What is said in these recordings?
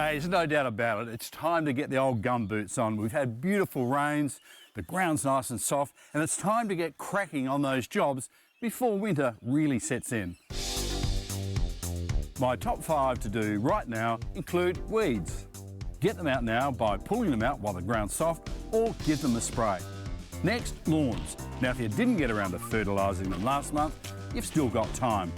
Hey, there's no doubt about it. It's time to get the old gum boots on. We've had beautiful rains, the ground's nice and soft, and it's time to get cracking on those jobs before winter really sets in. My top 5 to do right now include weeds. Get them out now by pulling them out while the ground's soft, or give them a spray. Next, lawns. Now, if you didn't get around to fertilising them last month, you've still got time.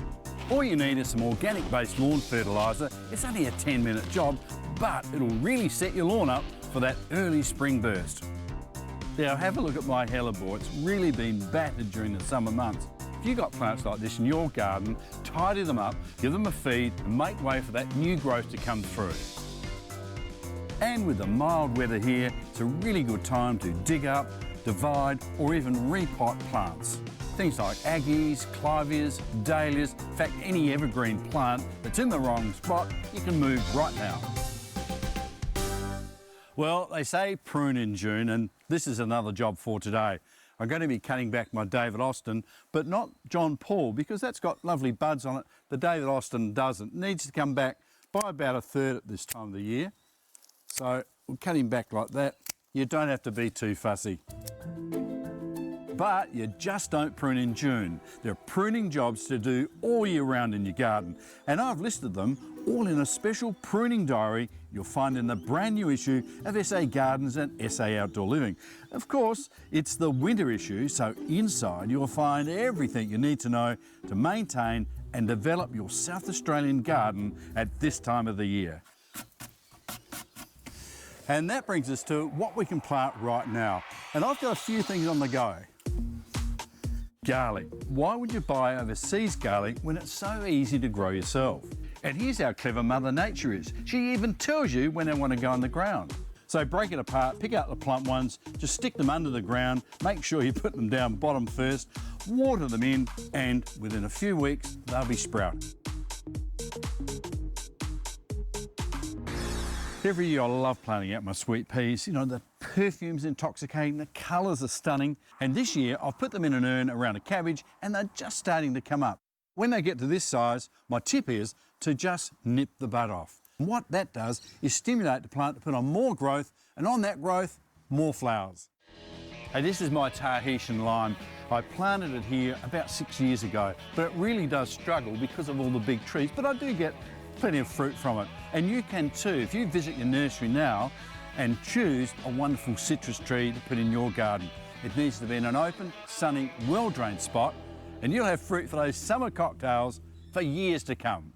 All you need is some organic-based lawn fertiliser. It's only a 10-minute job, but it'll really set your lawn up for that early spring burst. Now, have a look at my hellebore. It's really been battered during the summer months. If you've got plants like this in your garden, tidy them up, give them a feed, and make way for that new growth to come through. And with the mild weather here, it's a really good time to dig up, divide, or even repot plants. Things like aggies, clivias, dahlias, in fact any evergreen plant that's in the wrong spot, you can move right now. Well, they say prune in June, and this is another job for today. I'm going to be cutting back my David Austin, but not John Paul, because that's got lovely buds on it. The David Austin doesn't. It needs to come back by about 1/3 at this time of the year. So we'll cut him back like that. You don't have to be too fussy. But you just don't prune in June. There are pruning jobs to do all year round in your garden, and I've listed them all in a special pruning diary you'll find in the brand new issue of SA Gardens and SA Outdoor Living. Of course, it's the winter issue, so inside you'll find everything you need to know to maintain and develop your South Australian garden at this time of the year. And that brings us to what we can plant right now. And I've got a few things on the go. Garlic. Why would you buy overseas garlic when it's so easy to grow yourself? And here's how clever Mother Nature is. She even tells you when they want to go in the ground. So break it apart, pick out the plump ones, just stick them under the ground, make sure you put them down bottom first, water them in, and within a few weeks, they'll be sprouting. Every year I love planting out my sweet peas. You know, the perfume's intoxicating, the colours are stunning. And this year I've put them in an urn around a cabbage and they're just starting to come up. When they get to this size, my tip is to just nip the bud off. And what that does is stimulate the plant to put on more growth, and on that growth, more flowers. Hey, this is my Tahitian lime. I planted it here about 6 years ago, but it really does struggle because of all the big trees, but I do get plenty of fruit from it. And you can too, if you visit your nursery now and choose a wonderful citrus tree to put in your garden. It needs to be in an open, sunny, well-drained spot, and you'll have fruit for those summer cocktails for years to come.